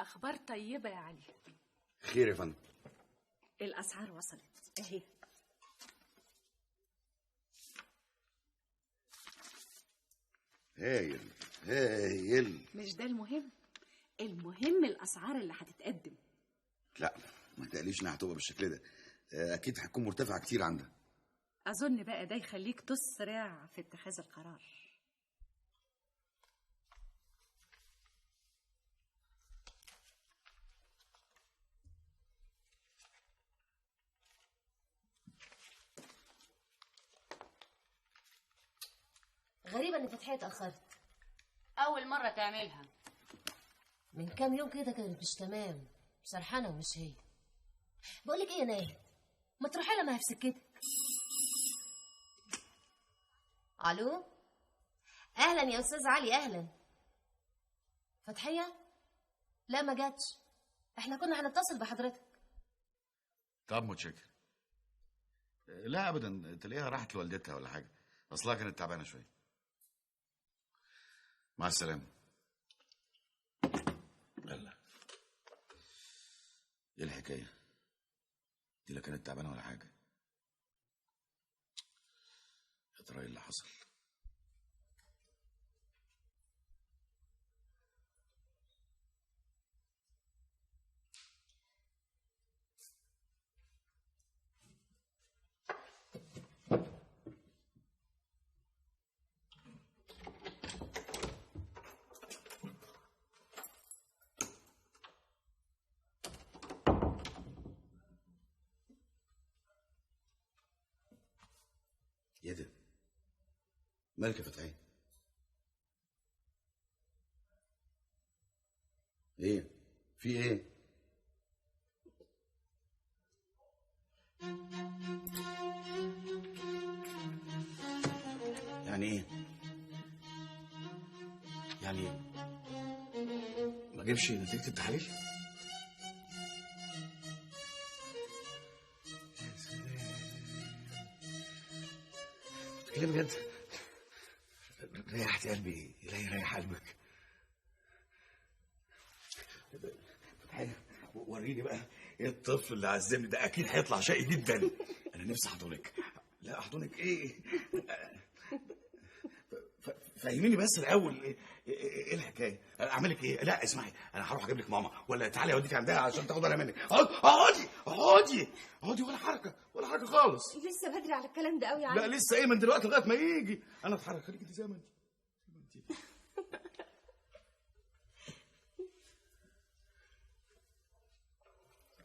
اخبار طيبه يا علي. خير يا فندم. الاسعار وصلت اهي. هايل هايل. مش ده المهم، المهم الاسعار اللي هتتقدم. لا ما تقليش انها هتبقى بالشكل ده، اكيد هتكون مرتفعه كتير عندها. اظن بقى ده يخليك تسرع في اتخاذ القرار. غريبة ان فتحية اتأخرت. أول مرة تعملها. من كام يوم كده كانت مش تمام، سرحانة ومش هي. بقولك ايه يا ناهد، ما تروحي لها، ما هي في سكتك. الو، اهلا يا استاذ علي. اهلا. فتحية؟ لا ما جاتش، احنا كنا هنتصل بحضرتك. طب متشكر. لا ابدا، تلاقيها راحت لوالدتها ولا حاجه، اصلها كانت تعبانه شويه. مع السلامه. يلا. ايه الحكايه دي؟ لا كانت تعبانه ولا حاجه. يا ترى ايه اللي حصل؟ ايه ده؟ مالك يا فتحي؟ ايه؟ في ايه؟ يعني ايه؟ يعني ما جابش نتيجة التحاليل؟ يا سلام، بتتكلم بجد؟ ريحت قلبي، لا يريح قلبك. فتحية وريني بقى ايه الطفل اللي عزمني ده، اكيد هيطلع شقي جدا. انا نفسي احضنك. لا احضنك ايه؟ فهميني بس الاول ايه الحكايه؟ اعمل لك ايه؟ لا اسمعي، انا هروح اجيب لك ماما، ولا تعالي اوديك عندها عشان تاخد بالها منك. اقعدي ولا حركه ولا حاجه خالص. لسه بدري على الكلام ده قوي يعني. لا لسه ايه، من دلوقتي لغايه ما يجي. انا اتحرك، خليكي انت زي ما انت.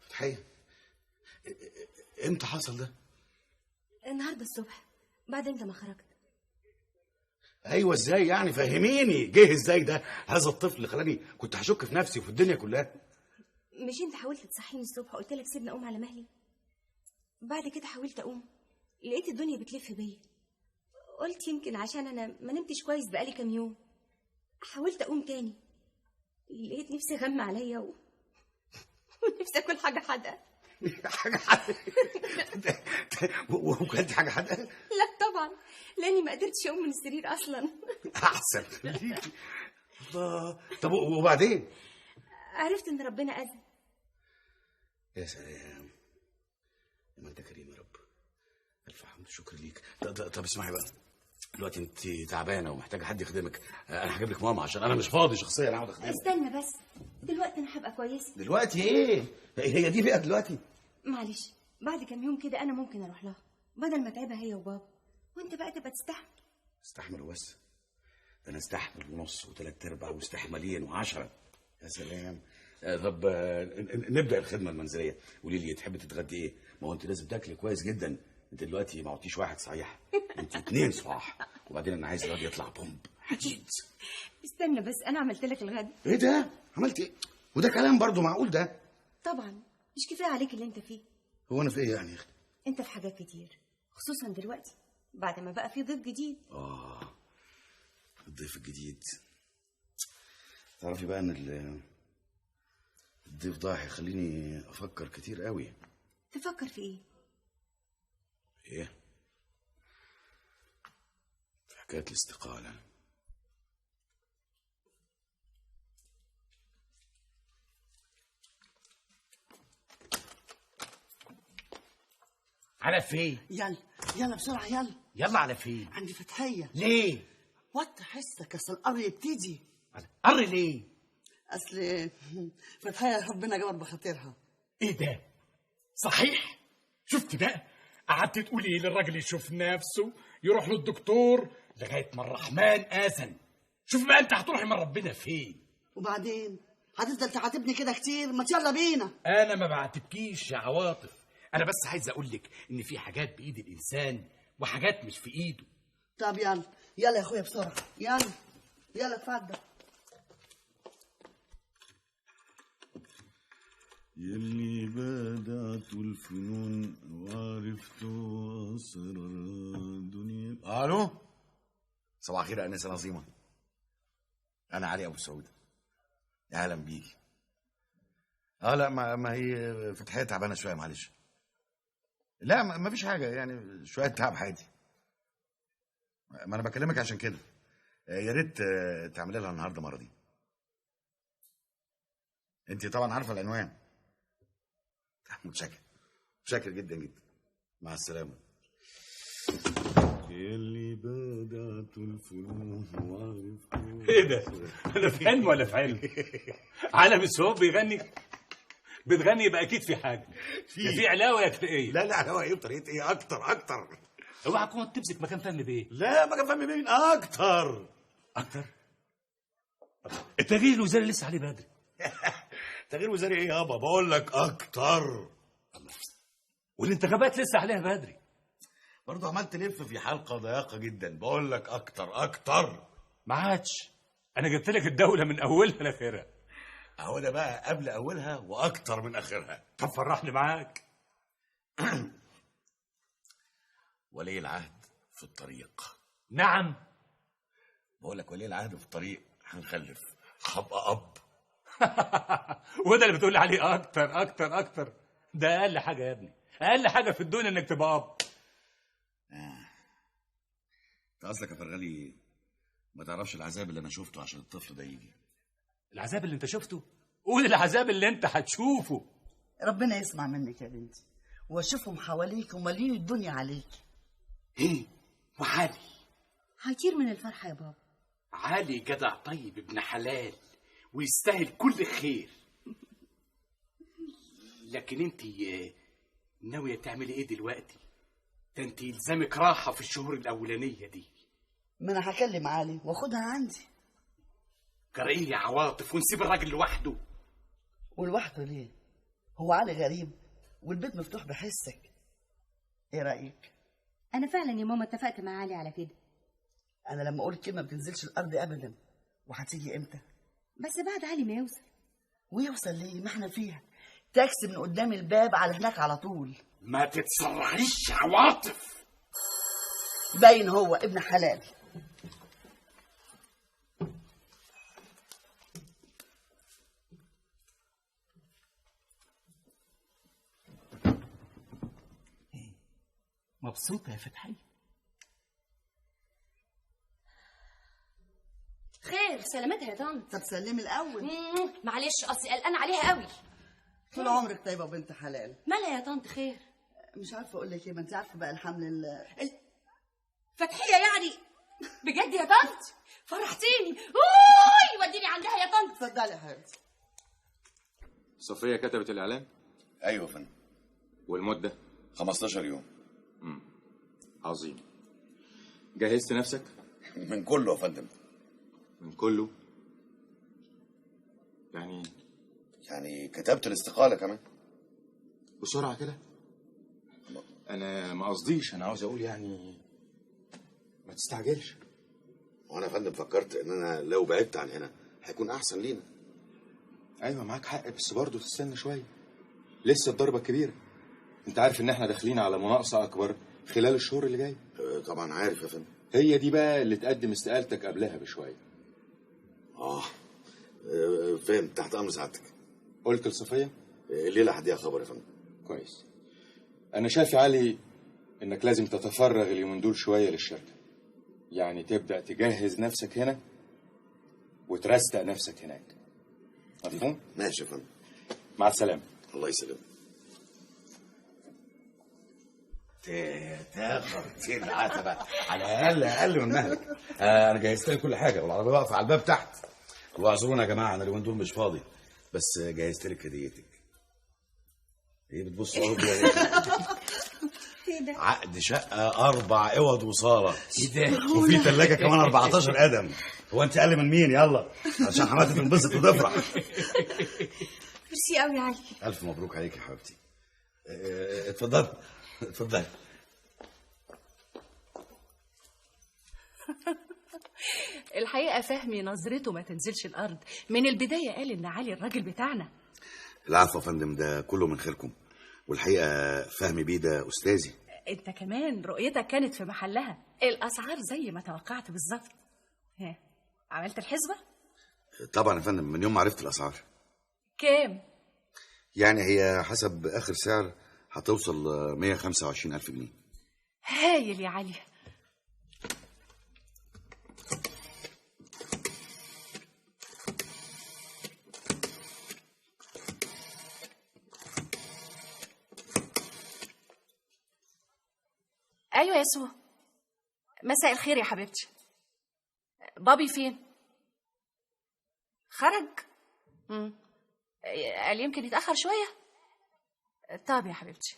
فتحية، امتى حصل ده؟ النهارده الصبح بعد انت ما خرجت. ايوه ازاي يعني؟ فهميني، جه ازاي ده؟ هذا الطفل خلاني كنت هشك في نفسي وفي الدنيا كلها. مش انت حاولت تصحيني الصبح، قلت لك سيبني اقوم على مهلي؟ بعد كده حاولت اقوم، لقيت الدنيا بتلف بيا. قلت يمكن عشان انا ما نمتش كويس بقالي كام يوم. حاولت اقوم تاني، لقيت نفسي غم عليا ونفسي اكل حاجه حادقه. حاجه حادقه؟ وكلت حاجه حادقه؟ لا طبعا، لاني ما قدرتش اقوم من السرير اصلا. احسن ليكي. الله. طب وبعدين؟ عرفت ان ربنا اذن. يا سلام، ما انت كريم يا رب. الف حمد شكر ليك. طب اسمعي بقى، دلوقتي انت تعبانه ومحتاجه حد يخدمك. انا هجيب لك ماما عشان انا مش فاضي شخصيا اقعد اخدمك. استنى بس، دلوقتي انا هبقى كويسه. دلوقتي ايه؟ هي دي بقى دلوقتي؟ معلش، بعد كام يوم كده انا ممكن اروح لها بدل ما اتعبها هي وبابا، وانت بقى تبقى تستحمل. استحمل وبس؟ ده انا استحمل ونص وثلاث ارباع واستحمالين وعشرة. يا سلام. طب نبدا الخدمه المنزليه. قولي لي تحبي تتغدي ايه؟ ما هو انت لازم تاكلي كويس جدا. انت دلوقتي ما عدتيش واحد صحيح، انت اتنين صح. وبعدين انا عايز الواد يطلع بومب حديد. استنى بس، انا عملت لك الغدا. ايه ده؟ عملت ايه؟ وده كلام برضو معقول ده؟ طبعا، مش كفايه عليك اللي انت فيه؟ هو انا في ايه يعني يا اختي؟ انت في حاجات كتير، خصوصا دلوقتي بعد ما بقى في ضيف جديد. الضيف الجديد. تعرفي بقى ان الضيف ده هيخليني افكر كتير قوي. تفكر في ايه؟ ايه؟ في حكايه الاستقاله. على فين؟ يلا بسرعه يلا. يلا على فين؟ عندي فتحيه. ليه؟ وطي حسك اصل القر يبتدي. قر ليه؟ اصل فتحيه ربنا جبر بخاطرها. ايه ده؟ صحيح؟ شفت بقى؟ قعدت تقولي للراجل يشوف نفسه يروح للدكتور لغايه ما الرحمن اذن. شوف بقى انت هتروحي من ربنا فين؟ وبعدين هتفضل تعاتبني كده كتير؟ ما يلا بينا. انا ما بعاتبكيش يا عواطف، انا بس عايز اقول لك ان في حاجات بايد الانسان وحاجات مش في ايده. طب يلا يا اخويا بسرعه. يلا اتفضل. يلي بدعت الفنون وعرفت أسرار الدنيا. الو، صباح الخير يا انسه نظيمه. انا علي ابو سعود. اهلا بيكي. لا ما هي فتحيه تعبانه شويه معلش. لا ما فيش حاجه يعني، شويه تعب عادي. ما انا بكلمك عشان كده. يا ريت تعملي لها النهارده مرضي. انت طبعا عارفه العنوان. متشكر جدا جدا. مع السلامه. اللي بدأت الفنون وعرفت. ايه ده؟ انا في حلم ولا في علم؟ عالم السوق بتغني يبقى اكيد في حاجه. في علاوه يا ايه؟ لا علاوه ايه وطريقه ايه؟ اكتر. اوعى تكون تمسك مكان فن بيه. لا مكان فن مين؟ اكتر. التغيير الوزاري لسه عليه بدري. تغيير وزاري ايه يابا؟ بقول لك اكتر. والانتخابات لسه عليها بدري. برضه عمال تلف في حلقه ضيقه جدا. بقول لك اكتر. ما عادش. انا جبت لك الدوله من اولها لاخرها. اهو ده بقى قبل اولها واكتر من اخرها. طب فرحني معاك. ولي العهد في الطريق. نعم. بقول لك ولي العهد في الطريق. هنخلف. هبقى اب. وده اللي بتقول عليه اكتر. ده اقل حاجه يا ابني، اقل حاجه في الدنيا انك تبقى اب. انت قصدك يا فرغلي ما تعرفش العذاب اللي انا شفته عشان الطفل ده يجي. العذاب اللي انت شفته؟ قول العذاب اللي انت هتشوفه. ربنا يسمع منك يا بنتي واشوفهم حواليك ومالين الدنيا عليك. ايه؟ وعلي هيطير من الفرحه يا بابا. علي جدع طيب ابن حلال ويستاهل كل خير. لكن انت ناويه تعملي ايه دلوقتي؟ ده انت يلزمك راحه في الشهور الاولانيه دي. ما انا هكلم علي واخدها عندي. جرى يا عواطف ونسيب الراجل لوحده؟ ولوحده ليه؟ هو علي غريب والبيت مفتوح بحسك. ايه رايك؟ انا فعلا يا ماما اتفقت مع علي على كده. انا لما اقول كلمه ما بتنزلش الارض ابدا. وهتيجي امتى؟ بس بعد علي ما يوصل. ويوصل ليه؟ ما احنا فيها تاكسي من قدام الباب على هناك على طول. ما تتسرعيش يا عواطف. باين هو ابن حلال. مبسوطه يا فتحيه؟ خير سلامتها يا طنط. طب سلمي الاول. معلش اصلي قلقانه عليها قوي. طول عمرك طيبه وبنت حلال. مالها يا طنط؟ خير. مش عارفه اقول لك ايه، ما انت عارفه بقى الحمل فتحيه يعني؟ بجد يا طنط؟ فرحتيني. اوي وديني عندها يا طنط. اتفضلي يا حبيبتي. صفية كتبت الإعلان؟ ايوه يا فندم. والمدة؟ 15 يوم. عظيم. جهزت نفسك؟ من كله يا فندم. من كله؟ يعني كتبت الاستقالة كمان. بسرعة كده؟ أنا ما قصديش، أنا عاوز أقول يعني ما تستعجلش. وانا يا فندم فكرت ان انا لو بعدت عن هنا هيكون احسن لينا. أيوة معاك حق، بس برضه تستنى شوية. لسه الضربة كبيرة. أنت عارف إن إحنا داخلين على مناقصة أكبر خلال الشهور اللي جاية. طبعا عارف يا فندم. هي دي بقى اللي تقدم استقالتك قبلها بشوية. فاهم، تحت امر سعادتك. قلت لصفية؟ الليله هديها خبر يا فندم. كويس. أنا شايف يا علي إنك لازم تتفرغ اليومين دول شوية للشركة. يعني تبدأ تجهز نفسك هنا وترستق نفسك هناك. مفهوم؟ ماشي يا فندم. مع السلامة. الله يسلمك. تاخد العتبة على اقل من مهلك. انا جهزت لك كل حاجه والعربيه واقفه على الباب تحت. واعذرونا يا جماعه، انا اليومين دول مش فاضي، بس جهزت لك هديتك. ايه بتبص اهو كده؟ ايه ده؟ عقد شقه 4 اوض وصاله. ايه ده؟ وفي ثلاجه كمان 14 قدم. هو انت اقل من مين؟ يلا عشان حماتي تنبسط وتفرح. ميرسي قوي يا علي. الف مبروك عليك يا حبيبتي. اتفضلي اتفضلي. الحقيقة فهمي نظرته ما تنزلش الأرض من البداية، قال إن علي الراجل بتاعنا. العفو يا فندم، ده كله من خيركم. والحقيقه فهمي بيه ده استاذي. أنت كمان رؤيتك كانت في محلها، الأسعار زي ما توقعت بالظبط. ها، عملت الحسبة؟ طبعا يا فندم، من يوم ما عرفت الاسعار. كام؟ يعني هي حسب اخر سعر هتوصل 125,000 جنيه. هايل يا علي. ايوه يا سو، مساء الخير يا حبيبتي. بابي فين؟ خرج؟ قال يمكن يتاخر شويه. طب يا حبيبتي،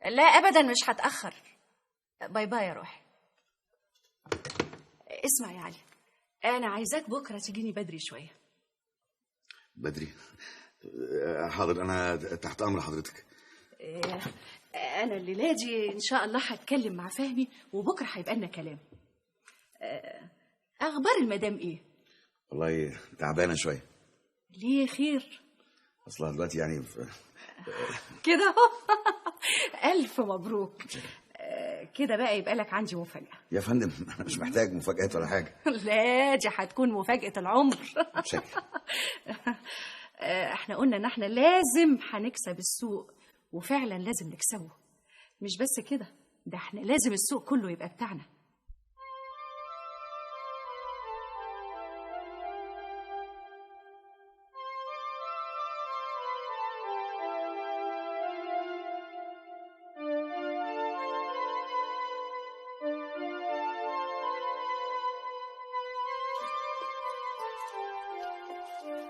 لا ابدا مش هتاخر. باي باي يا روحي. اسمع يا علي، انا عايزاك بكره تجيني بدري شويه. بدري؟ حاضر، انا تحت امر حضرتك. انا الليله دي ان شاء الله هتكلم مع فهمي، وبكره هيبقى لنا كلام. اخبار المدام ايه؟ والله تعبانه شويه. ليه خير؟ اصلها دلوقتي يعني كده اهو. الف مبروك. كده بقى يبقى لك عندي مفاجاه. يا فندم انا مش محتاج مفاجآت ولا حاجه. لا دي هتكون مفاجاه العمر. بشكل. احنا قلنا ان احنا لازم هنكسب السوق، وفعلا لازم نكسبه. مش بس كده، ده احنا لازم السوق كله يبقى بتاعنا.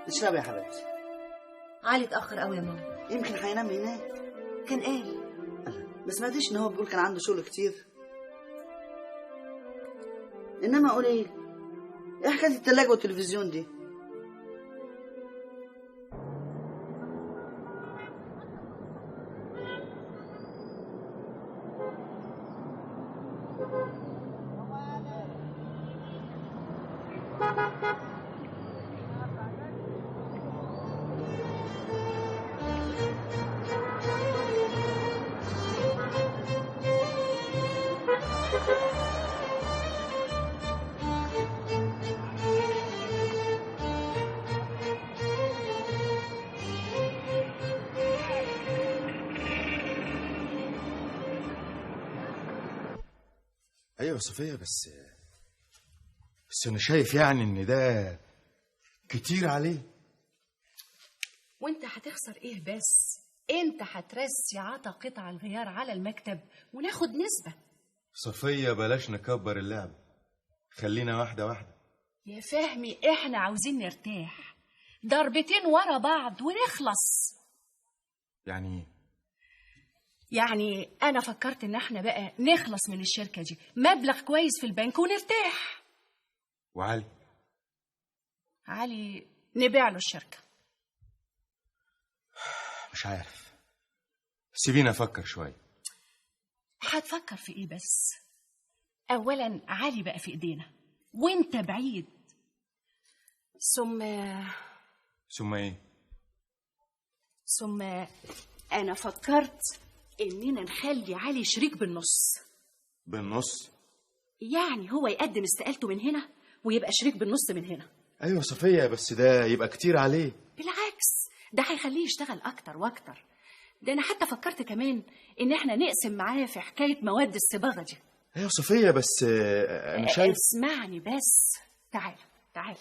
اشربي يا حبيبتي. علي اتاخر قوي يا ماما. يمكن هينام هناك. كان قال. ما سمعتيش ان هو بيقول كان عنده شغل كتير؟ انما اقول ايه حكايه التلاجة والتلفزيون دي؟ ايوه يا صفيه، بس انا شايف يعني ان ده كتير عليه. وانت هتخسر ايه بس؟ انت هترسي عطا قطع الغيار على المكتب وناخد نسبة. صفيه بلاش نكبر اللعب، خلينا واحده واحده. يا فهمي احنا عاوزين نرتاح، ضربتين ورا بعض ونخلص. يعني انا فكرت ان احنا بقى نخلص من الشركة دي، مبلغ كويس في البنك ونرتاح. علي نبيع له الشركة. مش عارف، سيبيني افكر شويه. هتفكر في ايه بس؟ اولا علي بقى في ايدينا وانت بعيد. ثم ايه؟ ثم انا فكرت اننا نخلي علي شريك بالنص. بالنص؟ يعني هو يقدم استقالته من هنا ويبقى شريك بالنص من هنا. ايوه صفيه، بس ده يبقى كتير عليه. بالعكس، ده هيخليه يشتغل اكتر واكتر. ده انا حتى فكرت كمان ان احنا نقسم معاه في حكايه مواد الصباغه دي. ايوه صفيه، بس انا شايف. اسمعني بس. تعال.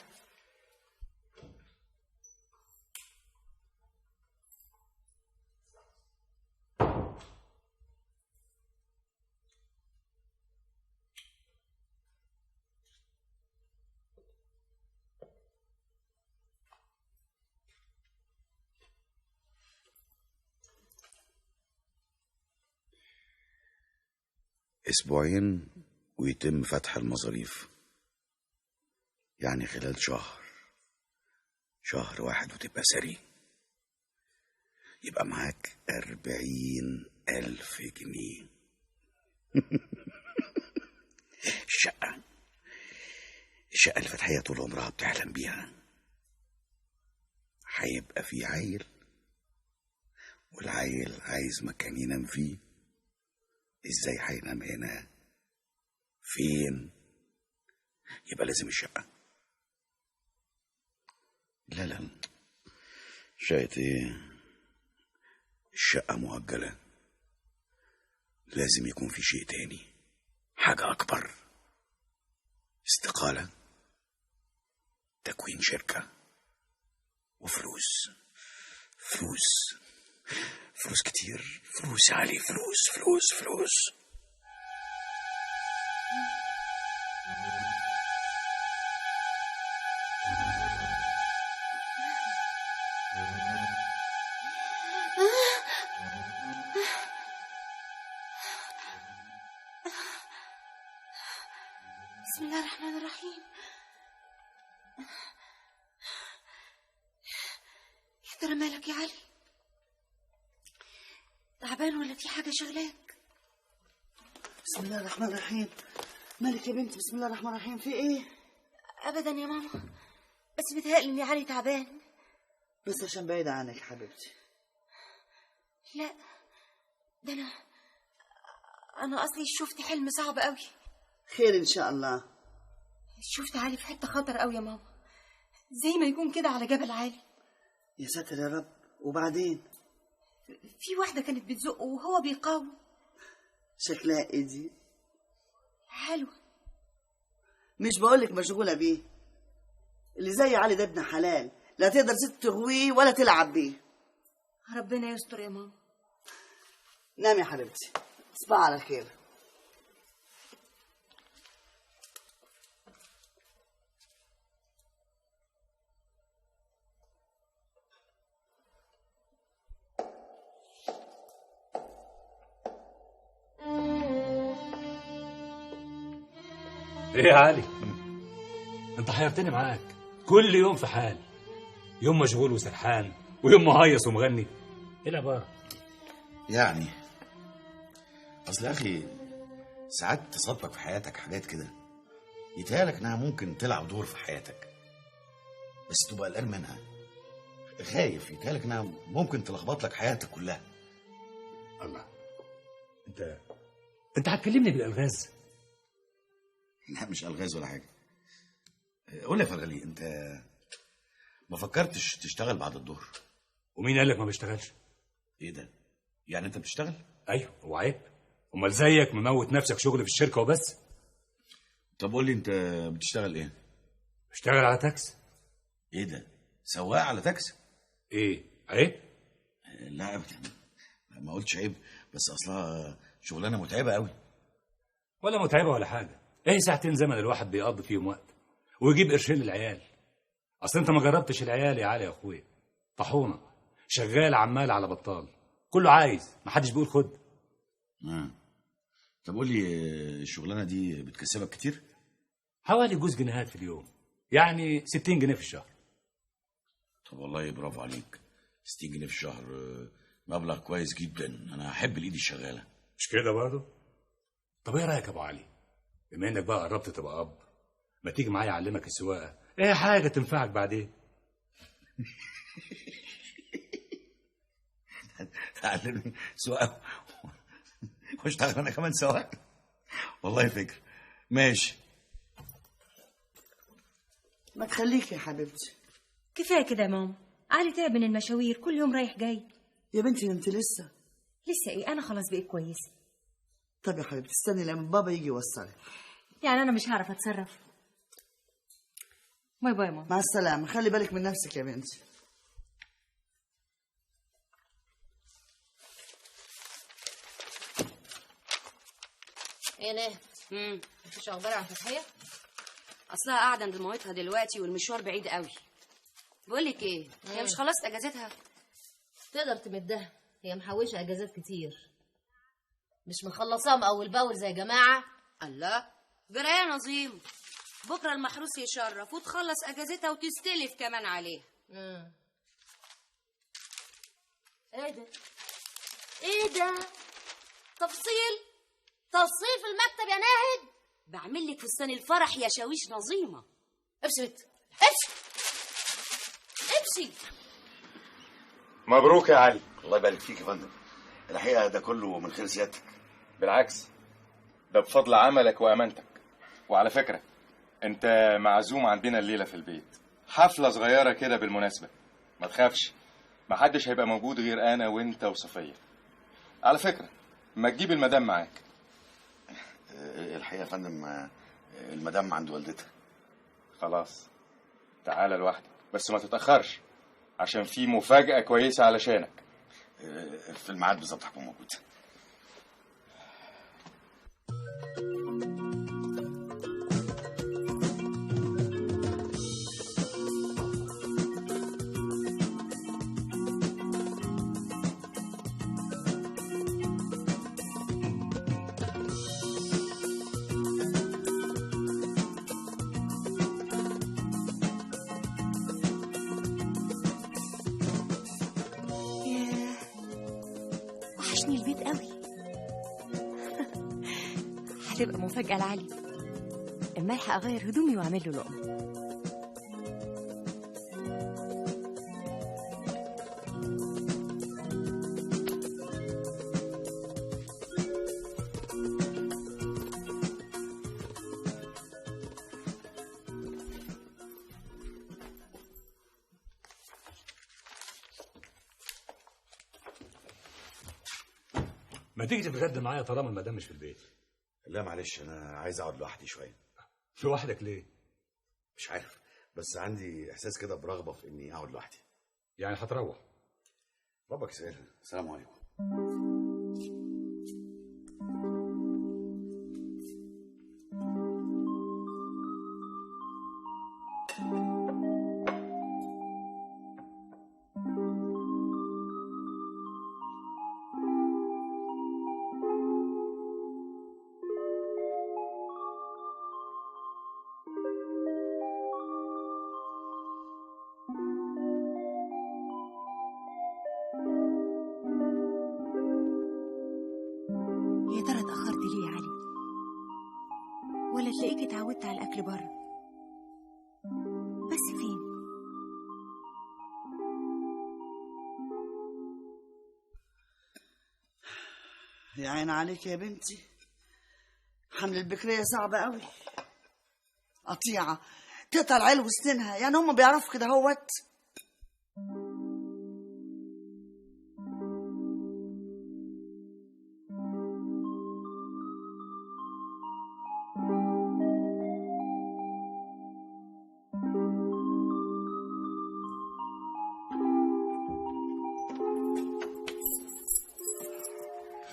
أسبوعين ويتم فتح المظاريف، يعني خلال شهر واحد وتبقى سري. يبقى معاك 40,000 جنيه. الشقة اللي فتحية طول عمرها بتحلم بيها، هيبقى في عيل، والعيل عايز مكان ينام فيه. ازاي هينام هنا؟ فين؟ يبقى لازم الشقة. لا شقة ايه؟ الشقة مؤجلة. لازم يكون في شيء تاني، حاجة أكبر. استقالة، تكوين شركة، وفلوس. فلوس كتير. فلوس يا علي، فلوس. بسم الله الرحمن الرحيم. يا ترى مالك يا علي؟ تعبان ولا في حاجة شغلاك؟ بسم الله الرحمن الرحيم. مالك يا بنتي؟ بسم الله الرحمن الرحيم، في ايه؟ أبدا يا ماما، بس بيتهيألي إن علي تعبان. بس عشان بعيدة عنك يا حبيبتي. لا، ده أنا أصلي شفت حلم صعب قوي. خير إن شاء الله. شفت علي في حتة خطر قوي يا ماما، زي ما يكون كده على جبل عالي. يا ساتر يا رب. وبعدين؟ في واحدة كانت بتزقه وهو بيقاوم. شكلها ايه دي؟ حلوة. مش بقولك مشغولة بيه؟ اللي زي علي ده ابن حلال، لا تقدر ست تغويه ولا تلعب بيه. ربنا يستر يا ماما. نام يا حبيبتي، تصبح على خير. ايه يا علي؟ انت حيرتني معاك، كل يوم في حال، يوم مشغول وسرحان، ويوم مهيص ومغني. ايه العبارة؟ يعني اصل يا اخي ساعات تصادفك في حياتك حاجات كده يتهيألك انها ممكن تلعب دور في حياتك، بس تبقى قلقان منها، خايف. يتهيألك انها ممكن تلخبط لك حياتك كلها. الله، انت هتكلمني بالالغاز؟ لا مش الغاز ولا حاجه. قول لي يا فرغلي، انت ما فكرتش تشتغل بعد الظهر؟ ومين قال لك ما بشتغلش؟ ايه ده؟ يعني انت بتشتغل؟ ايوه، هو عيب؟ امال زيك مموت نفسك شغل في الشركه وبس؟ طب قول لي انت بتشتغل ايه؟ بشتغل على تاكس. ايه ده؟ سواق على تاكسي؟ ايه عيب؟ لا ابدا، ما قلتش عيب، بس اصلها شغلانه متعبه قوي. ولا متعبه ولا حاجه، ايه ساعتين زمن الواحد بيقضي فيهم وقت ويجيب قرشين للعيال. اصل انت ما جربتش العيال يا علي يا اخويا، طحونه شغال عمال على بطال، كله عايز، ما حدش بيقول خد. طب قول لي، الشغلانه دي بتكسبك كتير؟ حوالي جوز جنيهات في اليوم، يعني 60 جنيه في الشهر. طب والله برافو عليك، 60 جنيه في الشهر مبلغ كويس جدا. انا احب الايد الشغاله. مش كده برضه؟ طب ايه رايك يا ابو علي، بما انك بقى قربت تبقى اب، ما تيجي معايا اعلمك السواقه، ايه حاجه تنفعك بعدين. تعلمني سواقه واشتغل انا كمان سواق؟ والله فكره. ماشي. ما تخليك يا حبيبتي. كفاية كده يا ماما، علي تعب من المشاوير، كل يوم رايح جاي. يا بنتي انت لسه ايه، انا خلاص بقيت كويسة. طب يا حبيبتي استني لما بابا يجي يوصلك. يعني انا مش هعرف اتصرف. باي باي يا ماما. مع السلامه، خلي بالك من نفسك يا بنتي. ايه نهد؟ مفيش اخبار عن فتحيه؟ اصلها قاعده عند مامتها دلوقتي والمشوار بعيد قوي. بقول لك ايه، هي مش خلاص اجازتها؟ تقدر تمدها، هي محوشه اجازات كتير. مش مخلصاهم اول باول زي جماعه. الله، جرى يا نظيم؟ بكره المحروس يشرف وتخلص اجازتها وتستلف كمان عليها. ايه ده؟ ايه ده؟ تفصيل في المكتب يا ناهد. بعمل لك فستان الفرح يا شاويش نظيمه. امشي بنت، امشي. مبروك يا علي. الله يبارك فيك يا فندم. الحقيقه ده كله من خير سيادتك. بالعكس، ده بفضل عملك وامانتك. وعلى فكره انت معزوم عندنا الليله في البيت، حفله صغيره كده بالمناسبه. ما تخافش، ما حدش هيبقى موجود غير انا وانت وصفيه. على فكره ما تجيب المدام معاك. الحقيقه يا فندم المدام عند والدتها. خلاص تعالى لوحدك، بس ما تتاخرش عشان في مفاجاه كويسه علشانك. في الميعاد بالظبط هكون موجود. وحشني البيت قوي. هتبقى مفاجأة لعلي. اما الحق اغير هدومي واعمل له لقمة. ما تيجي تتغدى معايا طالما المدام مش في البيت؟ لا معلش، انا عايز اقعد لوحدي شويه. لوحدك ليه؟ مش عارف، بس عندي احساس كده برغبه في اني اقعد لوحدي. يعني هتروح؟ ربك يسهل. السلام عليكم. يا ترى اتأخرت ليه يا علي؟ ولا تلاقيك اتعودت على الأكل بره؟ بس فين؟ يا عين عليك يا بنتي، حمل البكرية صعبة قوي. قطيعة تقطع العيل وسنينها، يعني هم بيعرفوا كده هوت.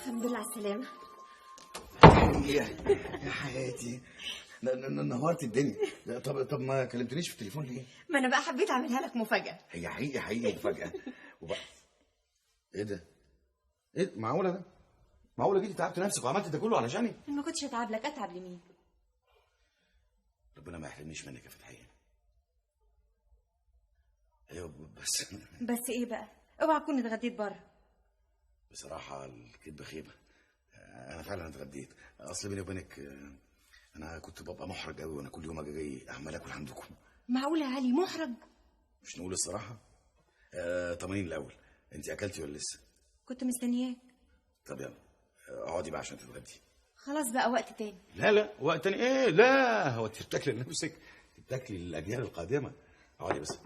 الحمد لله على السلامة. يا حياتي، نهارت الدنيا. طب ما كلمتنيش في التليفون ليه؟ ما أنا بقى حبيت أعملها لك مفاجأة. هي حقيقي مفاجأة. وبقى ايه ده؟ ايه معقولة ده؟ معقولة جيتي تعبت نفسك وعملت ده كله علشاني؟ ما كنتش أتعب لك، أتعب لمين؟ ربنا ما يحرمنيش منك يا فتحية. ايوه بس إيه بقى؟ اوعى تكون اتغديت بره. بصراحة الكدبة خيبة. أنا فعلا اتغديت. أصل بيني وبينك أنا كنت ببقى محرج قوي وأنا كل يوم أجي جاي أعمل آكل عندكم. معقولة يا علي محرج؟ مش نقول الصراحة؟ طمنين الأول، أنت أكلتي ولا لسه؟ كنت مستنياك. طب يلا اقعدي بقى عشان تتغدي. خلاص بقى وقت تاني. لا وقت تاني إيه؟ لا، هو أنت بتاكلي لنفسك؟ بتاكلي للأجيال القادمة. اقعدي بس.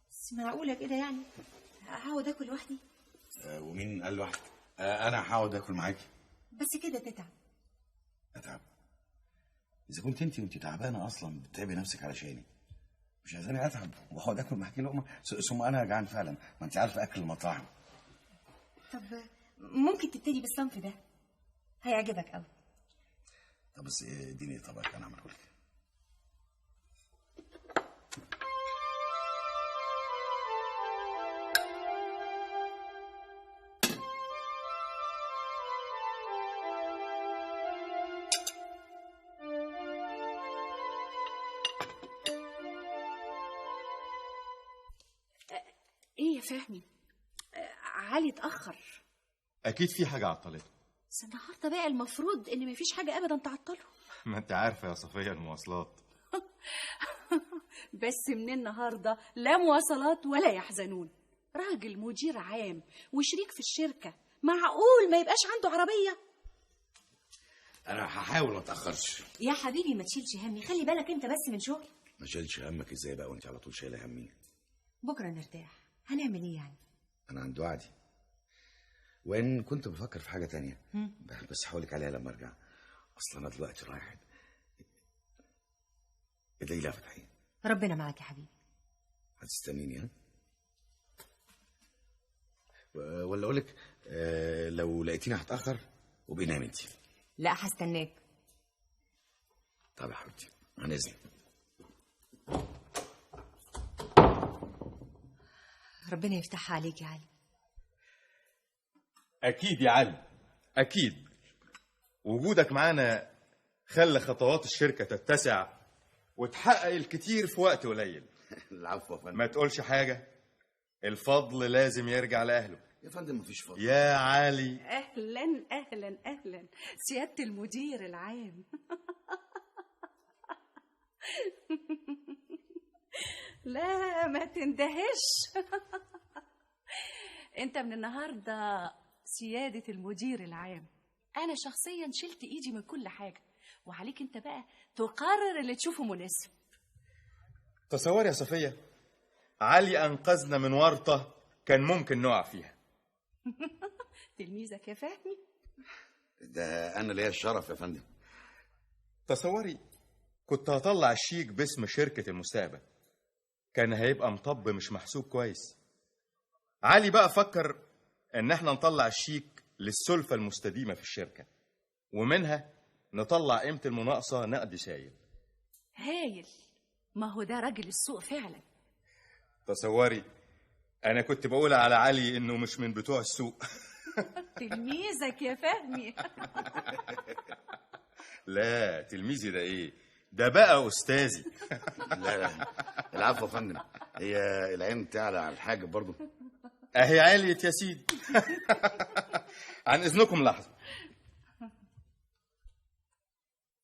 بس معقولة كده يعني؟ هقعد آكل لوحدي؟ ومين قال لوحدك؟ أنا هقعد آكل معاكي. بس كده تتعب. أتعب؟ إذا كنت أنت تعبانة أصلا بتتعبي نفسك علشاني، مش عايزاني أتعب وأقعد آكل معاكي لقمة؟ ثم أنا جعان فعلا، ما أنت عارفة أكل المطاعم. طب ممكن تبتدي بالصنف ده، هيعجبك قوي. طب بس اديني طبق أنا أعمله لك. ايه يا فهمي؟ علي اتاخر. اكيد في حاجه عطلته. بس النهارده بقى المفروض ان مفيش حاجه ابدا تعطله. ما انت عارفه يا صفيه المواصلات. بس من النهارده لا مواصلات ولا يحزنون. راجل مدير عام وشريك في الشركه، معقول ما يبقاش عنده عربيه؟ انا هحاول ما اتاخرش. يا حبيبي ما تشيلش همي، خلي بالك انت بس من شغلك. ما شيلش همك ازاي بقى وانت على طول شايله همي؟ بكره نرتاح، هنعمل ايه يعني؟ انا عند وعدي، وان كنت بفكر في حاجه تانية بس هقولك عليها لما ارجع. اصلا انا دلوقتي رايح. ادعي لي يا فتحي. ربنا معاك يا حبيبي. هتستنيني ها؟ ولا اقولك لو لقيتيني هتاخر وبينام انت. لا هستناك. طب يا حبيبتي عن اذنك. ربنا يفتحها عليك يا علي. اكيد يا علي، اكيد. وجودك معانا خلى خطوات الشركه تتسع وتحقق الكتير في وقت قليل. العفو يا فندم. ما تقولش حاجه، الفضل لازم يرجع لاهله. يا فندم مفيش فضل. يا علي. اهلا اهلا اهلا سياده المدير العام. لا ما تندهش. انت من النهارده سياده المدير العام. انا شخصيا شلت ايدي من كل حاجه، وعليك انت بقى تقرر اللي تشوفه مناسب. تصور يا صفيه، علي انقذنا من ورطه كان ممكن نقع فيها. تلميذك يا فهمي. ده انا ليا الشرف يا فندم. تصوري كنت هطلع الشيك باسم شركه المستقبل، كان هيبقى مطب مش محسوب كويس. علي بقى فكر ان احنا نطلع الشيك للسلفة المستديمة في الشركة، ومنها نطلع قيمة المناقصة نقد سايل. هايل، ما هو ده راجل السوق فعلا. تصوري انا كنت بقول على علي انه مش من بتوع السوق. تلميذك يا فهمي. لا تلميذي ده ايه، ده بقى استاذي. لا العفو يا فندم، هي العين تعلى على الحاجب برضو. اهي عالية يا سيدي. عن اذنكم لحظة.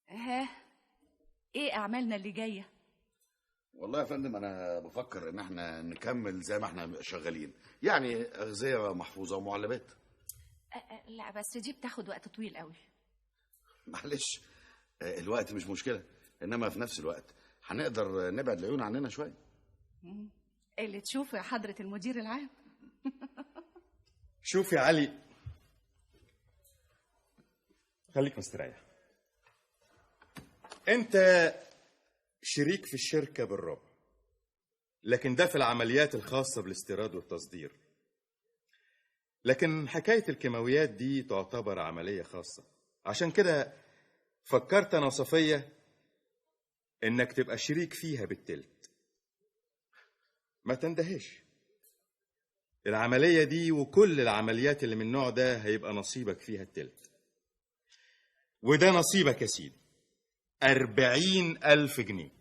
ها ايه اعمالنا اللي جايه؟ والله يا فندم انا بفكر ان احنا نكمل زي ما احنا شغالين، يعني اغذيه محفوظه ومعلبات. لا بس دي بتاخد وقت طويل قوي. معلش الوقت مش مشكله، انما في نفس الوقت هنقدر نبعد العيون عننا شويه. اللي تشوفه يا حضره المدير العام. شوف يا علي، خليك مستريح. انت شريك في الشركة بالربع، لكن ده في العمليات الخاصة بالاستيراد والتصدير. لكن حكاية الكيماويات دي تعتبر عملية خاصة، عشان كده فكرت أنا وصفية إنك تبقى شريك فيها بالتلت. ما تندهش، العملية دي وكل العمليات اللي من النوع ده هيبقى نصيبك فيها التلت. وده نصيبك يا سيدي، 40,000 جنيه.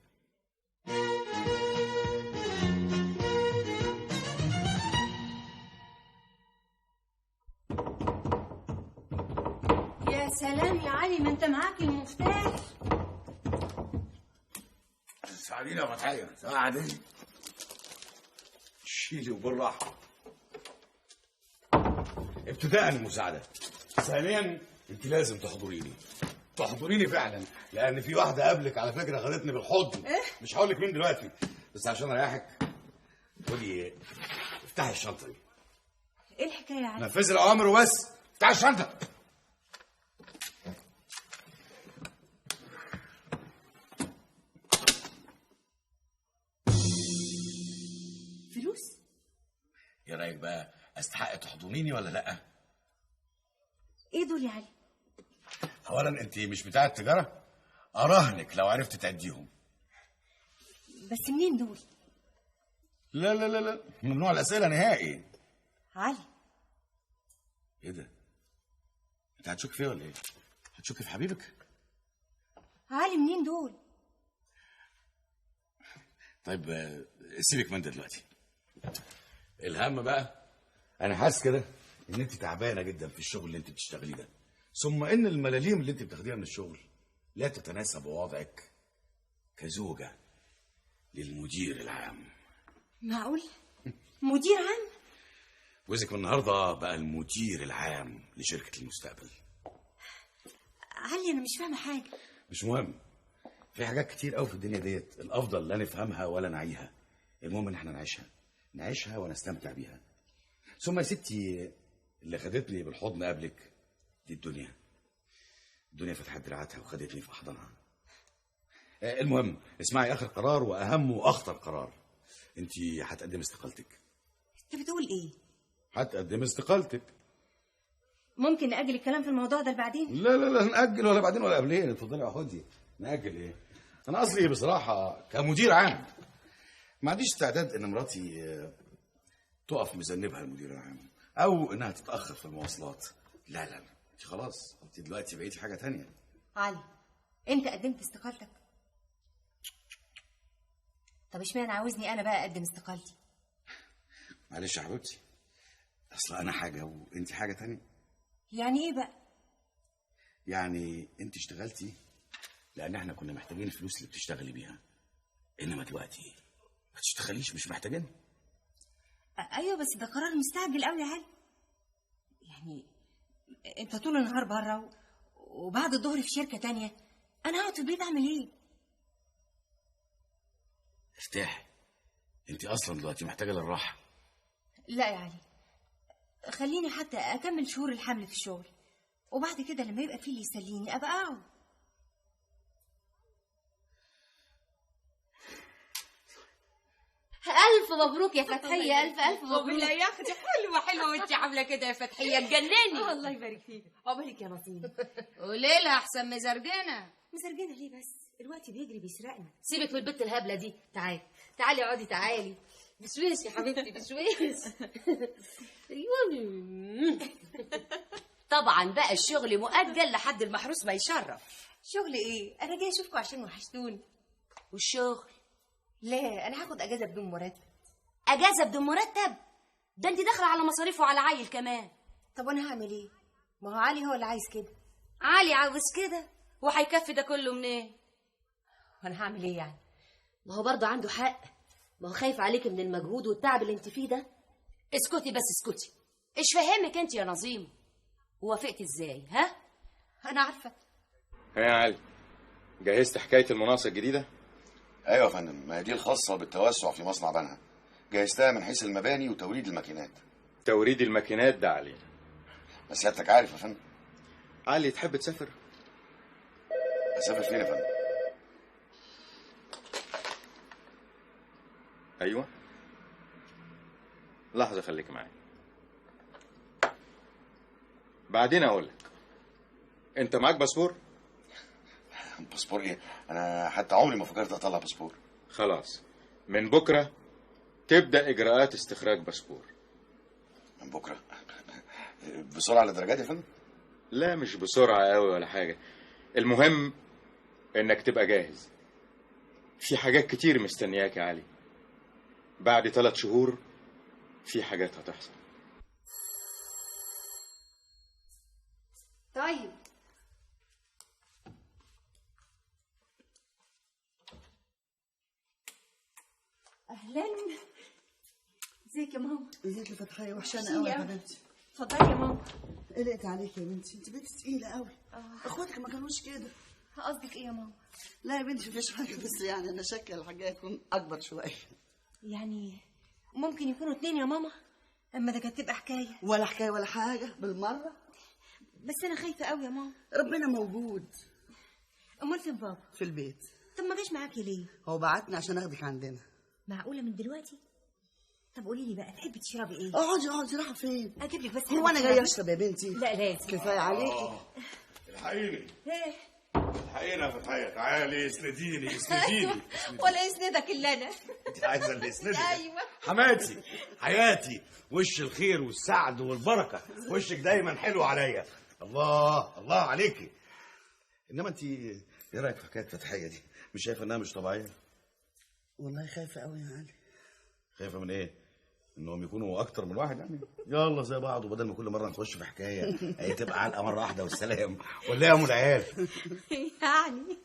يا سلام يا علي، ما انت معاك المفتاح. ساعديني يا فتحية، ساعديني. شيلي وبالراحة. ابتداء المساعدة، ثانيا انت لازم تحضريني. تحضريني فعلا، لان في واحده قبلك على فكره خدتني بالحضن. مش هقول لك مين دلوقتي، بس عشان اريحك خدي افتحي الشنطه دي. ايه الحكايه يا علي؟ نفذي الاوامر وبس. افتحي الشنطه. فلوس؟ ايه رايك بقى، استحق تحضنيني ولا لا؟ ايه دول يا علي؟ اولا انت مش بتاعه تجاره، اراهنك لو عرفت تعديهم. بس منين دول؟ لا لا لا لا، ممنوع الاسئله نهائي. علي ايه ده؟ انت هتشك فيا ولا ايه؟ هتشك في حبيبك؟ علي منين دول؟ طيب سيبك من ده دلوقتي. الهم بقى، انا حاسس كده ان انت تعبانه جدا في الشغل اللي انت بتشتغليه ده، ثم ان الملاليم اللي انت بتاخديها من الشغل لا تتناسب بوضعك كزوجه للمدير العام. معقول؟ مدير عام؟ جوزك من النهارده بقى المدير العام لشركه المستقبل. علي انا مش فاهمه حاجه. مش مهم، في حاجات كتير قوي في الدنيا ديت الافضل لا نفهمها ولا نعيها، المهم ان احنا نعيشها ونستمتع بيها. ثم يا ستي اللي خدتني بالحضن قبلك دي الدنيا فتحت دراعاتها وخدتني في احضانها. المهم اسمعي اخر قرار واهم واخطر قرار، انت هتقدمي استقالتك. انت بتقول ايه؟ هتقدمي استقالتك. ممكن نأجل الكلام في الموضوع ده لبعدين؟ لا لا لا، نأجل ولا بعدين ولا قبلين، اتفضلي يا خدي. نأجل ايه؟ انا قصدي بصراحه كمدير عام ما عنديش استعداد ان مراتي تقف مذنبها المدير العام او انها تتاخر في المواصلات. لا لا لا، انت خلاص انت دلوقتي بقيتي حاجه تانية. علي انت قدمت استقالتك، طب اشمعنى عاوزني انا بقى اقدم استقالتي؟ معلش يا حبيبتي، اصل انا حاجه وانت حاجه تانية. يعني ايه بقى؟ يعني انت اشتغلتي لان احنا كنا محتاجين الفلوس اللي بتشتغلي بيها، انما دلوقتي ما تشتغليش مش محتاجين. ايوه بس ده قرار مستعجل قوي يا علي. يعني انت طول النهار بره وبعد الظهر في شركه تانية، انا هقعد في البيت اعمل ايه؟ ارتاحي، انت اصلا دلوقتي محتاجه للراحه. لا يا علي، خليني حتى اكمل شهور الحمل في الشغل، وبعد كده لما يبقى في اللي يسليني ابقى اقعد. ألف مبروك يا فتحية، ألف مبروك. لا يا اختي حلوه وانت عامله كده يا فتحيه، تجنني. الله يبارك فيك، عقبالك يا نصيب. قولي لها احسن مزرجنه. مزرجنه ليه بس؟ الوقت بيجري بيسرقنا. سيبك من البت الهبله دي، تعالي اقعدي تعالي. بشويش يا حبيبتي بشويش. طبعا بقى الشغل مؤجل لحد المحروس ما يشرف. شغل ايه؟ انا جاي اشوفكم عشان وحشتوني. والشغل؟ لا انا هاخد اجازه بدون مرتب. اجازه بدون مرتب؟ ده انت داخله على مصاريف وعلى عيل كمان. طب وانا هعمل ايه؟ ما هو علي هو اللي عايز كده. علي عاوز كده وهيكفي ده كله منين؟ وانا هعمل ايه يعني؟ ما هو برضه عنده حق، ما هو خايف عليك من المجهود والتعب اللي انت فيه ده. اسكتي بس اسكتي، ايش فهمك انت يا نظيم؟ وافقتي ازاي؟ ها؟ انا عارفه. ها يا علي، جهزت حكايه المناقصه الجديده؟ ايوه يا فندم، ما هي دي الخاصه بالتوسع في مصنع بنها، جهزتها من حيث المباني وتوريد الماكينات. توريد الماكينات ده علينا. بس سيادتك عارف يا فندم. علي تحب تسافر؟ اسافر فين يا فندم؟ ايوه لحظه خليك معايا بعدين اقول لك. انت معاك باسبور؟ باسبور ايه؟ انا حتى عمري ما فكرت اطلع باسبور. خلاص من بكره تبدا اجراءات استخراج باسبور. من بكره؟ بسرعه للدرجه دي يا فندم؟ لا مش بسرعه قوي ولا حاجه، المهم انك تبقى جاهز. في حاجات كتير مستنياك يا علي، بعد 3 شهور في حاجات هتحصل. طيب اهلا. ازيك يا ماما؟ ازيك يا فتحيه؟ وحشانه قوي يا حبيبتي. اتفضلي يا ماما. قلقت عليك يا بنتي، انت بنت تقيله قوي. اخواتك ما كانوش كده. قصدك ايه يا ماما؟ لا يا بنتي مفيش حاجه، بس يعني انا شاكه الحاجه يكون اكبر شويه. يعني ممكن يكونوا 2 يا ماما، اما ده كانت تبقى حكايه. ولا حكايه ولا حاجه بالمره. بس انا خايفه قوي يا ماما. ربنا موجود. امال فين بابا؟ في البيت. طب ما جاش معاكي ليه؟ هو بعتني عشان اخدك عندنا. معقوله من دلوقتي؟ طب قولي لي بقى تحبي تشربي ايه؟ اقعدي رايحه فين؟ اجيب لك بس. هو انا جايه اشرب يا بنتي؟ لا لازم. كفايه عليكي. الحقيني ايه؟ الحقيني يا فتحيه، تعالي اسنديني اسنديني. ولا يسندك الا انا. انت عايزه اللي يسندك؟ ايوه حماتي حياتي، وش الخير والسعد والبركه، وشك دايما حلو عليا. الله الله عليكي. انما انت ايه رايك في حكايه فتحيه دي؟ مش شايفه انها مش طبيعيه؟ والله خايفه قوي يا علي. خايفه من ايه؟ انهم يكونوا اكتر من واحد يعني. يلا زي بعض، وبدل ما كل مره نخش في حكايه هي تبقى علقه مره واحده والسلام. ولا يا ام العيال؟ يعني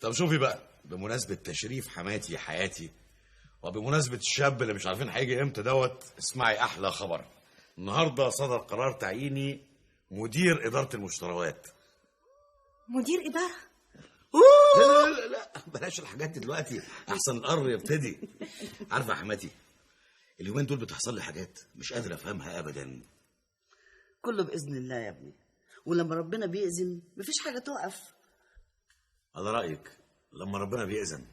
طب شوفي بقى، بمناسبه تشريف حماتي حياتي، وبمناسبه الشاب اللي مش عارفين هيجي امتى اسمعي احلى خبر. النهارده صدر قرار تعييني مدير اداره المشتريات. مدير اداره؟ لا بلاش الحاجات دي دلوقتي احسن القرر يبتدي. عارفه يا حماتي، اليومين دول بتحصل لي حاجات مش قادر افهمها ابدا. كله باذن الله يا ابني، ولما ربنا بيأذن مفيش حاجه توقف. على رايك لما ربنا بيأذن.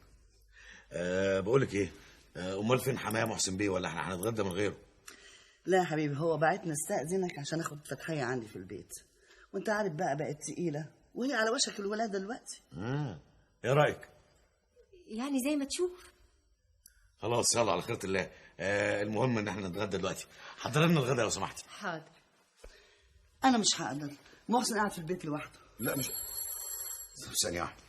بقولك ايه، امال فين حماية محسن بيه؟ ولا احنا هنتغدى من غيره؟ لا يا حبيبي، هو بعتنا استأذنك عشان اخد فتحية عندي في البيت، وانت عارف بقت تقيلة وهي على وشك الولادة دلوقتي. ايه رأيك؟ يعني زي ما تشوف. خلاص يلا على خيرة الله. المهم ان احنا نتغدى دلوقتي. حضر لنا الغدا لو سمحتي. حاضر. انا مش هقدر، محسن قاعد في البيت لوحده. لا مش ثانية واحدة.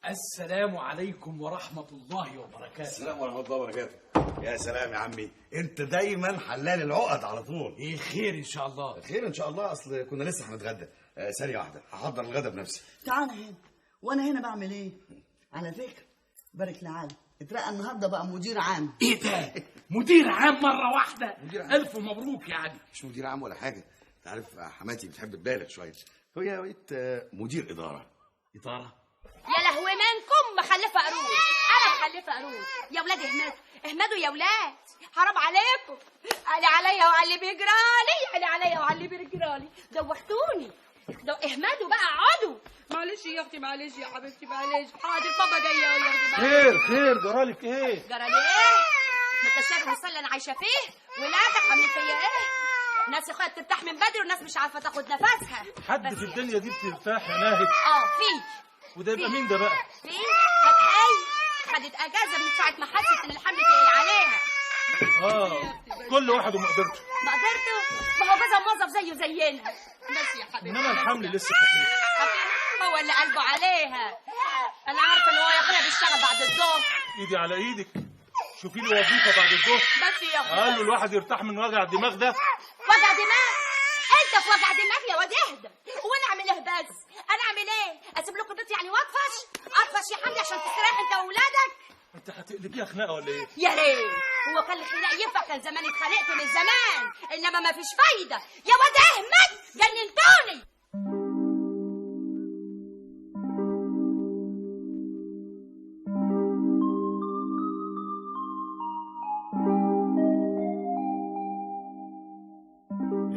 السلام عليكم ورحمة الله وبركاته. السلام ورحمة الله وبركاته. يا سلام يا عمي، انت دايما حلال العقد على طول. ايه خير ان شاء الله؟ خير ان شاء الله، اصل كنا لسه هنتغدى. ثانية واحدة هحضر الغدا بنفسي. تعال هنا، وانا هنا بعمل ايه؟ على فكرة بارك لعلي اترقى النهارده بقى مدير عام. ايه ده؟ مدير عام مرة واحدة؟ مدير عام. الف مبروك يعني. مش مدير عام ولا حاجة، انت عارف حماتي بتحب تبالغ شوية، فهي بقيت مدير إدارة. إدارة؟ يا لهوي منكم مخلفه قرود. انا مخلفه قرود يا ولاد. اهمدوا يا ولاد، حرام عليكم. قالي عليا وعلى اللي بيجرالي، قالي عليا وعلى اللي بيجرالي. دوختوني. اهمدوا بقى، اقعدوا. معلش يا اختي، معلش يا حبيبتي، معلش. حاضر بابا جايه يا اختي. خير جرالك ايه؟ جرالي ايه؟ ما انت شايف المصلى اللي انا عايشه فيه؟ ولادك عاملين فيا ايه؟ ناس يا اخويا بترتاح من بدري، والناس مش عارفه تاخد نفسها. حد في الدنيا دي بترتاح يا ناهد؟ في. وده يبقى مين ده بقى؟ في هتهي خدت اجازه من ساعه ما حست ان الحمل تقيل عليها. كل واحد ومقدرته. مقدرته؟ ما هو جوزها موظف زيه زينا. ماشي يا حبيبي. انما الحمل لسه خفيف. هو اللي قلبه عليها. انا عارفه ان هو يا اخويا بيشتغل بعد الظهر. ايدي على ايدك، شوفي لي وظيفه بعد الظهر. بس يا اخويا قال له الواحد يرتاح من وجع الدماغ ده. وجع دماغ؟ انت في وجع دماغ يا واد اهدى. وانا اعمل ايه بس؟ انا اعمل ايه؟ اسيب لكم البيت يعني واطفش يا حمدي عشان تستريح انت واولادك؟ انت هتقلبيها خناقه ولا ايه؟ يا ريت هو كان الخناق ينفع، كان زمان اتخانقتوا من زمان. انما ما فيش فايده يا واد احمد، جننتوني.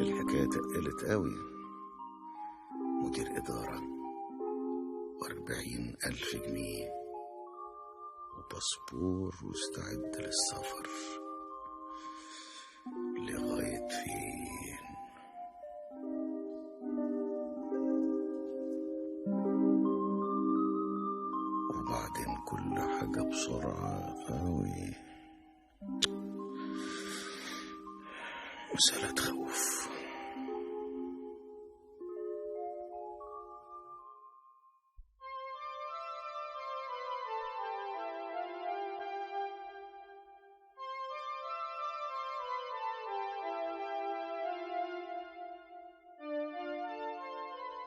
الحكاية تقلت قوي. مدير إدارة و40,000 جنيه وباسبور واستعد للسفر. لغاية فين؟ وبعدين كل حاجة بسرعة قوي. مسألة تخوف.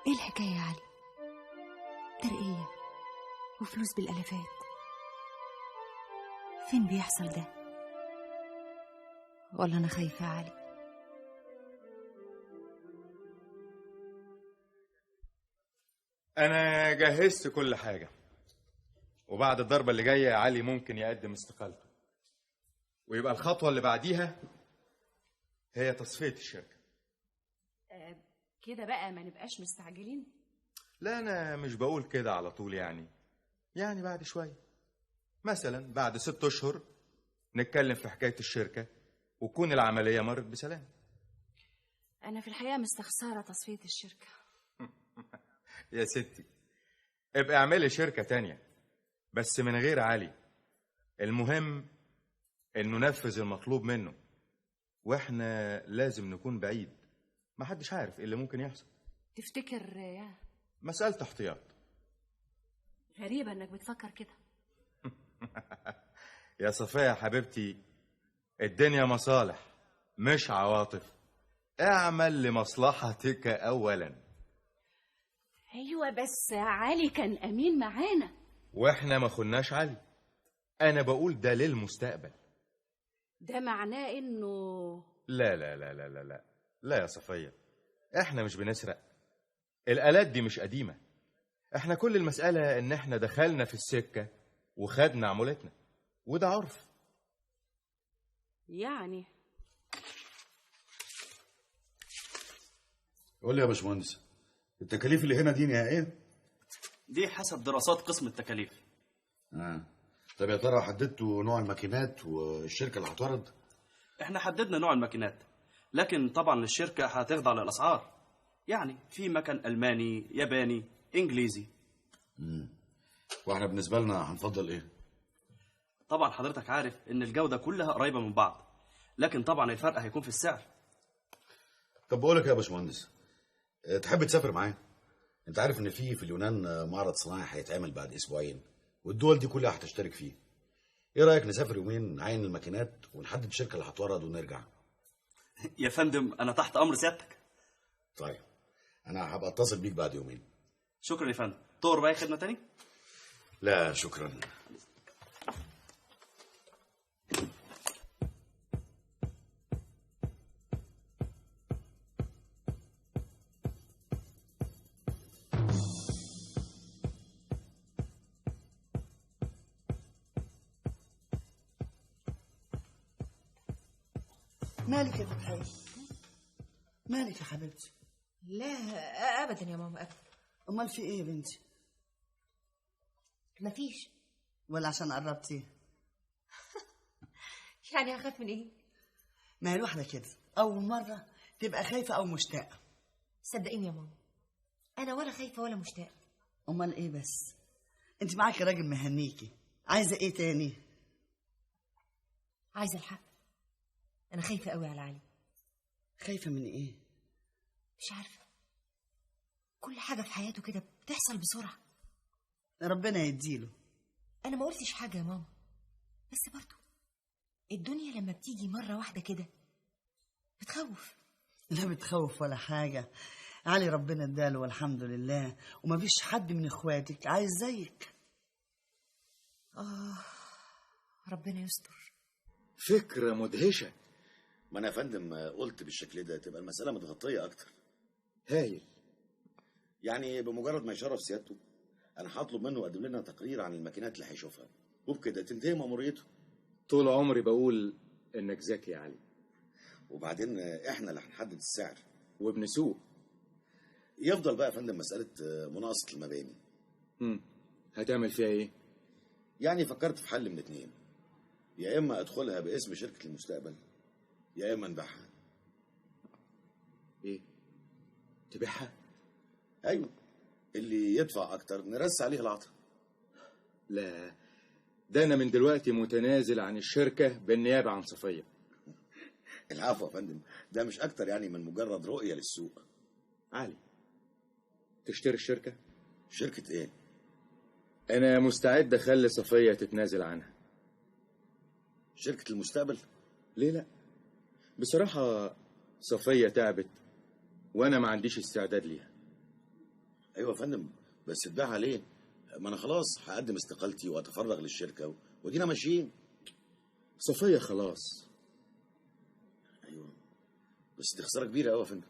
ايه الحكاية يا علي؟ ترقية وفلوس بالالافات، فين بيحصل ده؟ ولا انا خايفة يا علي؟ أنا جهزت كل حاجة، وبعد الضربة اللي جاية يا علي ممكن يقدم استقالته، ويبقى الخطوة اللي بعديها هي تصفية الشركة. كده بقى ما نبقاش مستعجلين. لا أنا مش بقول كده على طول، يعني بعد شوية، مثلا بعد 6 أشهر نتكلم في حكاية الشركة وتكون العملية مرت بسلام. أنا في الحقيقة مستخسرة تصفية الشركة. يا ستي ابقى اعملي شركة تانية بس من غير علي. المهم انه نفذ المطلوب منه، واحنا لازم نكون بعيد، محدش عارف ايه اللي ممكن يحصل. تفتكر يا مسألة احتياط. غريبة انك بتفكر كده. يا صفية يا حبيبتي، الدنيا مصالح مش عواطف. اعمل لمصلحتك اولا. ايوه بس علي كان امين معانا. واحنا ما خناش علي. انا بقول ده للمستقبل. ده معناه انه لا لا لا لا لا لا لا يا صفية، احنا مش بنسرق. الآلات دي مش قديمة. احنا كل المسألة ان احنا دخلنا في السكة وخدنا عمولتنا، وده عرف. يعني. قول لي يا باشمهندس، التكاليف اللي هنا دي نهائية؟ دي حسب دراسات قسم التكاليف. طب يا ترى حددتوا نوع الماكينات والشركة اللي هتورد؟ احنا حددنا نوع الماكينات، لكن طبعا الشركة هتخضع للأسعار. يعني في مكن ألماني، ياباني، إنجليزي. واحنا بالنسبة لنا هنفضل ايه؟ طبعا حضرتك عارف ان الجودة كلها قريبة من بعض، لكن طبعا الفرق هيكون في السعر. طب بقولك يا باشمهندس، تحب تسافر معايا؟ انت عارف ان في اليونان معرض صناعي هيتعمل بعد اسبوعين، والدول دي كلها هتشترك فيه. ايه رايك نسافر يومين نعاين الماكينات ونحدد الشركه اللي هتورد ونرجع؟ يا فندم انا تحت امر سيادتك. طيب انا هبقى اتصل بيك بعد يومين. شكرا يا فندم. طور بقى خدمه تاني؟ لا شكرا. مالك يا فتحية؟ مالك يا حبيبتي؟ لا ابدا يا ماما ابدا. امال في ايه يا بنتي؟ مفيش. ولا عشان قربتي؟ يعني هخاف من ايه؟ ما هي الواحده كده اول مره تبقى خايفه او مشتاقه. صدقيني يا ماما انا ولا خايفه ولا مشتاقه. امال ايه بس؟ انت معاكي راجل مهنيكي، عايزه ايه تاني؟ عايزه الحق. انا خايفه قوي على علي. خايفه من ايه؟ مش عارفه، كل حاجه في حياته كده بتحصل بسرعه. ربنا يديله. انا ما قلتش حاجه يا ماما، بس برضو الدنيا لما بتيجي مره واحده كده بتخوف. لا بتخوف ولا حاجه، علي ربنا اداله والحمد لله، وما فيش حد من اخواتك عايز زيك. ربنا يستر. فكرة مدهشة. ما انا يا فندم قلت بالشكل ده تبقى المساله متغطيه اكتر. هايل. يعني بمجرد ما يشرف سيادته انا هطلب منه يقدم لنا تقرير عن الماكينات اللي هيشوفها، وبكده تنتهي مأموريته. طول عمري بقول انك ذكي يا علي. وبعدين احنا اللي هنحدد السعر وبنسوق. يفضل بقى يا فندم مساله مناقصه المباني. هتعمل فيها ايه؟ يعني فكرت في حل من اتنين، يا اما ادخلها باسم شركه المستقبل يا اما نبيعها. ايه؟ تبيعها؟ ايوه، اللي يدفع اكتر نرس عليه العطا. لا، ده انا من دلوقتي متنازل عن الشركه بالنيابه عن صفيه. العفو يا فندم، ده مش اكتر يعني من مجرد رؤيه للسوق. علي، تشتري الشركه؟ شركه ايه؟ انا مستعد اخلي صفيه تتنازل عنها. شركه المستقبل؟ ليه لا؟ بصراحه صفيه تعبت وانا ما عنديش استعداد ليها. ايوه يا فندم، بس تبيعها ليه؟ ما انا خلاص هقدم استقالتي واتفرغ للشركه ودينا ماشيين. صفيه خلاص. ايوه بس دي خساره كبيره قوي يا فندم.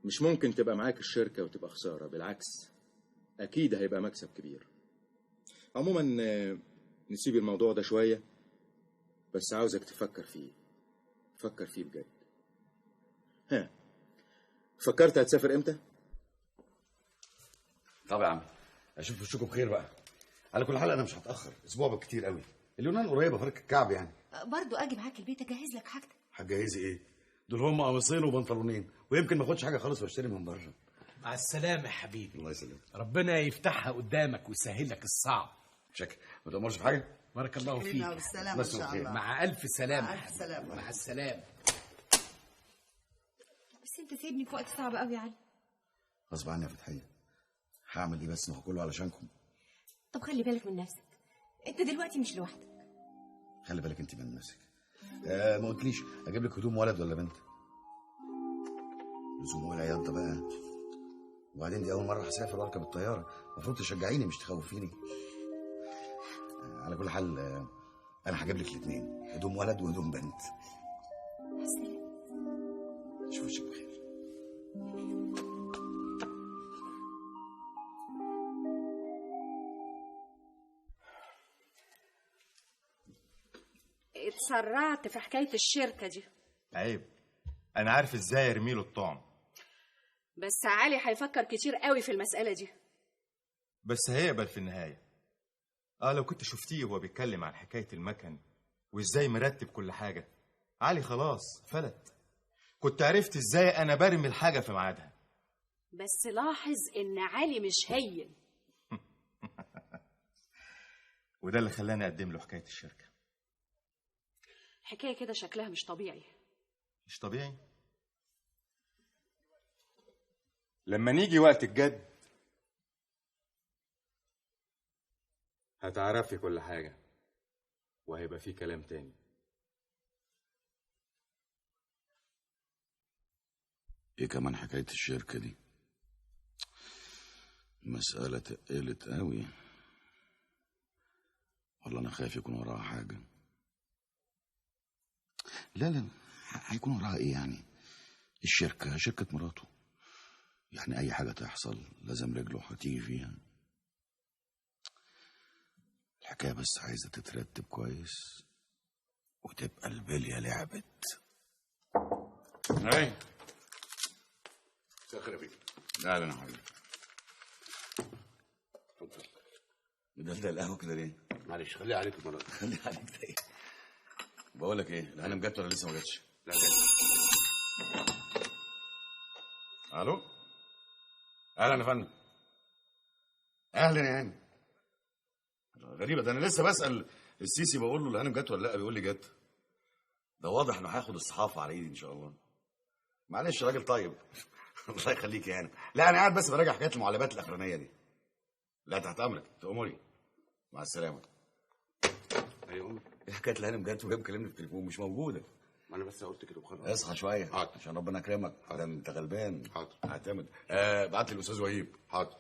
مش ممكن تبقى معاك الشركه وتبقى خساره، بالعكس اكيد هيبقى مكسب كبير. عموما نسيب الموضوع ده شويه، بس عاوزك تفكر فيه. فكر فيه بجد. ها، فكرت هتسافر امتى؟ طب يا عم اشوف وشكم بخير بقى. على كل حال انا مش هتاخر، اسبوع بالكتير قوي. اليونان قريبه، فرق الكعب يعني. برضو اجي معاك البيت اجهز لك حاجتك. هتجهزي ايه؟ دول هم قميصين وبنطلونين، ويمكن ما اخدش حاجه خالص واشتري من بره. مع السلامه يا حبيبي. الله يسلمك. ربنا يفتحها قدامك ويسهل لك الصعب. شكرا، ما تأمرش في حاجه. بارك الله فيك. بالسلامه ان شاء الله. مع الف سلامه. مع الف سلامه. مع السلامه. بس انت سايبني في وقت صعب قوي يا علي. غصب عني يا فتحيه، هعمل ايه بس؟ ما هو كله علشانكم. طب خلي بالك من نفسك، انت دلوقتي مش لوحدك. خلي بالك انت من نفسك. ما قلتليش اجيب لك هدوم ولد ولا بنت؟ لزوم ولا ياض بقى. وبعدين دي اول مره هسافر واركب الطياره، المفروض تشجعيني مش تخوفيني. على كل حال انا هجيب لك الاثنين، هدوم ولد وهدوم بنت. شوف وشك بخير. اتسرعت في حكاية الشركة دي. عيب، انا عارف ازاي ارمي له الطعم. بس علي هيفكر كتير قوي في المسألة دي. بس هيقبل في النهايه. لو كنت شفتيه وهو بيتكلم عن حكايه المكن وازاي مرتب كل حاجه، علي خلاص فلت. كنت عرفت ازاي انا برمي الحاجه في ميعادها. بس لاحظ ان علي مش هين. وده اللي خلاني اقدم له حكايه الشركه. حكاية كده شكلها مش طبيعي. مش طبيعي؟ لما نيجي وقت الجد هتعرفي كل حاجة وهيبقى في كلام تاني. ايه كمان حكاية الشركة دي؟ مسألة تقلت قوي، والله انا خايف يكون وراها حاجة. لا هيكون وراها ايه يعني؟ الشركة شركة مراته، يعني اي حاجة تحصل لازم رجله هتيجي فيها. الحكاية بس عايزة تترتب كويس وتبقى البلية لعبت. ايه ساخر يا بيه. لا يا حبيبي، اتفضل. ده القهوة كده ليه؟ معلش خليها عليك المرة دي. خليها عليك ده ايه؟ بقول لك ايه، الهانم جت ولا لسه ما جاتش؟ لا جت. الو، اهلا يا فندم. اهلا يا هانم. غريبه، ده انا لسه بسال السيسي بقول له الهانم جت ولا لا، بيقول لي جت. ده واضح انه هياخد الصحافه على ايدي ان شاء الله. معلش راجل طيب. الله يخليك يا هانم. لا انا قاعد بس براجع حكايه المعلبات الاخرانيه دي. لا تحت امرك، تأمري. مع السلامه. ايوه امي. ايه حكايه الهانم جت وهي مكلمني في التليفون مش موجوده؟ ما انا بس قلت كده وخلاص. اصحى شويه. حاضر. عشان ربنا يكرمك. ده انت غلبان. حاضر. اعتمد. بعت لي الاستاذ وهيب. حاضر.